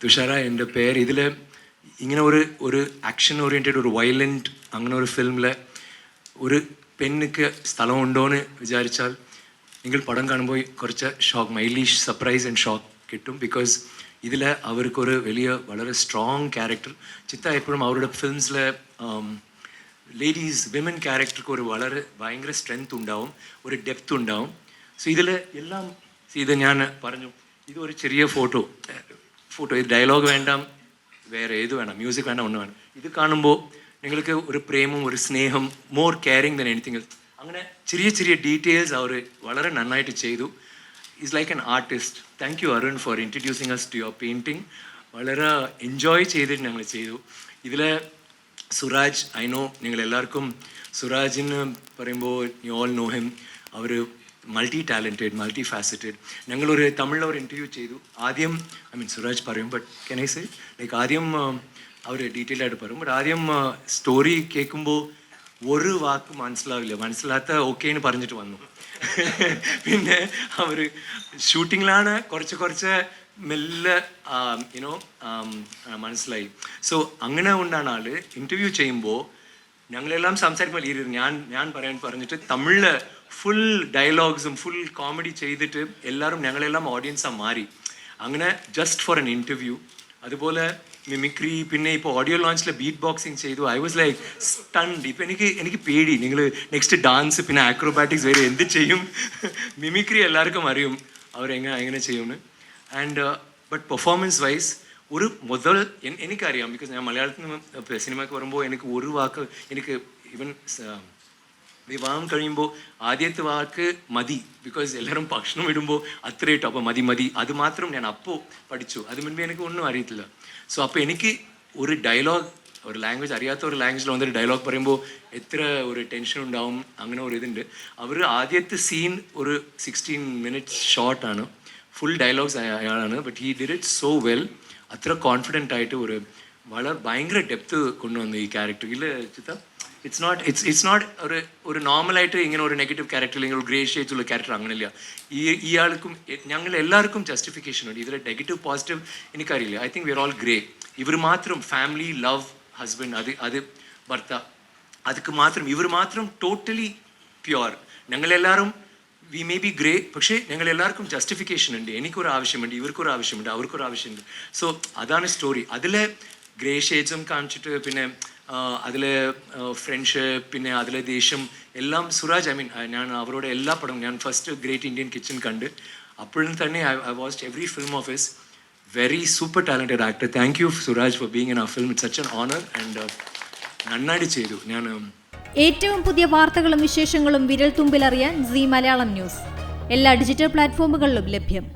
തുഷാര എൻ്റെ പേര്. ഇതിൽ ഇങ്ങനെ ഒരു ആക്ഷൻ ഓറിയൻറ്റഡ് ഒരു വയലൻറ്റ് അങ്ങനെ ഒരു ഫിലിമിൽ ഒരു പെണ്ണിക്ക് സ്ഥലമുണ്ടോയെന്ന് വിചാരിച്ചാൽ നിങ്ങൾ പടം കാണുമ്പോൾ കുറച്ച് ഷോക്ക്, മൈലീഷ് സർപ്രൈസ് ആൻഡ് ഷോക്ക് കിട്ടും. ബിക്കോസ് ഇതിൽ അവർക്കൊരു വലിയ വളരെ സ്ട്രോങ് ക്യാരക്ടർ. ചിത്ത എപ്പോഴും അവരുടെ ഫിലിംസിൽ ലേഡീസ് വിമൻ ക്യാരക്ടർക്ക് ഒരു വളരെ ഭയങ്കര സ്ട്രെങ്ത് ഉണ്ടാവും, ഒരു ഡെപ്ത് ഉണ്ടാവും. സോ ഇതിൽ എല്ലാം ഇത് ഞാൻ പറഞ്ഞു, ഇതൊരു ചെറിയ ഫോട്ടോ, ഇത് ഡയലോഗ് വേണ്ട, വേറെ ഏത് വേണം, മ്യൂസിക് വേണ്ട, ഒന്നും വേണം. ഇത് കാണുമ്പോൾ നിങ്ങൾക്ക് ഒരു പ്രേമം, ഒരു സ്നേഹം, more caring than anything else. അങ്ങനെ ചെറിയ ചെറിയ ഡീറ്റെയിൽസ് അവർ വളരെ നന്നായിട്ട് ചെയ്തു. Is like an artist. Thank you Arun for introducing us to your painting. വളരെ എൻജോയ് ചെയ്തിട്ട് ഞങ്ങൾ ചെയ്തു. ഇതിൽ സുരാജ്, ഐ നോ നിങ്ങൾ എല്ലാവർക്കും സുരാജിന് പറയുമ്പോൾ യു ഓൾ നോ ഹിം. അവർ മൾട്ടി ടാലൻറ്റഡ്, മൾട്ടി ഫാസറ്റഡ്. ഞങ്ങളൊരു തമിഴിലൊരു ഇൻ്റർവ്യൂ ചെയ്തു. ആദ്യം സുരാജ് പറയും, but can I say like ആദ്യം അവർ ഡീറ്റെയിൽ ആയിട്ട് പറയും. ബട്ട് ആദ്യം സ്റ്റോറി കേൾക്കുമ്പോൾ ഒരു വാക്ക് മനസ്സിലാത്ത ഓക്കേന്ന് പറഞ്ഞിട്ട് വന്നു. പിന്നെ അവർ ഷൂട്ടിങ്ങിലാണ് കുറച്ച് മെല്ലെ യുനോ മനസ്സിലായി. സോ അങ്ങനെ കൊണ്ടാണ് ആൾ ഇൻ്റർവ്യൂ ചെയ്യുമ്പോൾ ഞങ്ങളെല്ലാം സംസാരിക്കുമ്പോൾ ഞാൻ പറഞ്ഞിട്ട് തമിഴിൽ ഫുൾ ഡയലോഗ്സും ഫുൾ കോമഡി ചെയ്തിട്ട് എല്ലാവരും ഞങ്ങളെല്ലാം ഓഡിയൻസാണ് മാറി. അങ്ങനെ ജസ്റ്റ് ഫോർ എൻ ഇൻ്റർവ്യൂ. അതുപോലെ മിമിക്രി, പിന്നെ ഇപ്പോൾ ഓഡിയോ ലോഞ്ചിൽ ബീറ്റ് ബോക്സിങ് ചെയ്തു. I was like stunt. ഇപ്പം എനിക്ക് പേടി, നിങ്ങൾ നെക്സ്റ്റ് ഡാൻസ് പിന്നെ ആക്രോബാറ്റിക്സ് വരെ എന്ത് ചെയ്യും. മിമിക്രി എല്ലാവർക്കും അറിയും അവരെങ്ങനെ ചെയ്യുമെന്ന്. ആൻഡ് ബട്ട് പെർഫോമൻസ് വൈസ് ഒരു മുതൽ എനിക്കറിയാം. ബിക്കോസ് ഞാൻ മലയാളത്തിൽ നിന്ന് സിനിമയ്ക്ക് വരുമ്പോൾ എനിക്ക് ഒരു വാക്ക്, എനിക്ക് ഈവൻ വിവാഹം കഴിയുമ്പോൾ ആദ്യത്തെ വാക്ക് മതി. ബിക്കോസ് എല്ലാവരും ഭക്ഷണം ഇടുമ്പോൾ അത്ര ഇട്ടു, അപ്പോൾ മതി അത് മാത്രം ഞാൻ അപ്പോൾ പഠിച്ചു. അത് മുൻപേ എനിക്ക് ഒന്നും അറിയത്തില്ല. സോ അപ്പോൾ എനിക്ക് ഒരു ഡയലോഗ്, ഒരു ലാംഗ്വേജ് അറിയാത്ത ഒരു ലാംഗ്വേജിൽ വന്നൊരു ഡയലോഗ് പറയുമ്പോൾ എത്ര ഒരു ടെൻഷൻ ഉണ്ടാവും. അങ്ങനെ ഒരു ഇതുണ്ട്. അവർ ആദ്യത്തെ സീൻ ഒരു 16 minutes ഷോർട്ടാണ്, ഫുൾ ഡയലോഗ്സ് അയാളാണ്. But he did it so well. അത്ര കോൺഫിഡൻ്റ് ആയിട്ട് ഒരു വളരെ ഭയങ്കര ഡെപ്ത് കൊണ്ടുവന്നു ഈ ക്യാരക്ടർ. ഇല്ല ചിത്ത, ഇറ്റ്സ് നോട്ട് ഒരു നോർമലായിട്ട് ഇങ്ങനെ ഒരു നെഗറ്റീവ് ക്യാരക്ടർ അല്ലെങ്കിൽ ഒരു ഗ്രേ ഷെയ്ഡ്സുള്ള ക്യാരക്ടർ അങ്ങനെയില്ല. ഇയാൾക്കും ഞങ്ങൾ എല്ലാവർക്കും ജസ്റ്റിഫിക്കേഷൻ ഉണ്ട്. ഇതിൽ നെഗറ്റീവ് പോസിറ്റീവ് എനിക്കറിയില്ല. I think we are all grey. ഇവർ മാത്രം ഫാമിലി, ലവ്, ഹസ്ബൻഡ്, അത് ഭർത്ത, അതൊക്കെ മാത്രം ഇവർ മാത്രം ടോട്ടലി പ്യുവർ. ഞങ്ങളെല്ലാവരും വി മേ ബി ഗ്രേ, പക്ഷേ ഞങ്ങൾ എല്ലാവർക്കും ജസ്റ്റിഫിക്കേഷൻ ഉണ്ട്. എനിക്കൊരു ആവശ്യമുണ്ട്, ഇവർക്കൊരു ആവശ്യമുണ്ട്, അവർക്കൊരു ആവശ്യമുണ്ട്. സോ അതാണ് സ്റ്റോറി. അതിലെ ഗ്രേ ഷെയ്ഡ്സും കാണിച്ചിട്ട് പിന്നെ അതിലെ ഫ്രണ്ട്ഷിപ്പ്, പിന്നെ അതിലെ ദേഷ്യം എല്ലാം സുരാജ്, ഞാൻ അവരോട് എല്ലാ പടവും ഞാൻ ഫസ്റ്റ് ഗ്രേറ്റ് ഇന്ത്യൻ കിച്ചൺ കണ്ട് അപ്പോഴും തന്നെ I watched every film of his. Very super talented actor. Thank you Suraj for being in our film. It's such an honour. And നന്നായിട്ട് ചെയ്തു. ഏറ്റവും പുതിയ വാർത്തകളും വിശേഷങ്ങളും വിരൽ തുമ്പിലറിയാൻ സീ മലയാളം ന്യൂസ് എല്ലാ ഡിജിറ്റൽ പ്ലാറ്റ്ഫോമുകളിലും ലഭ്യം.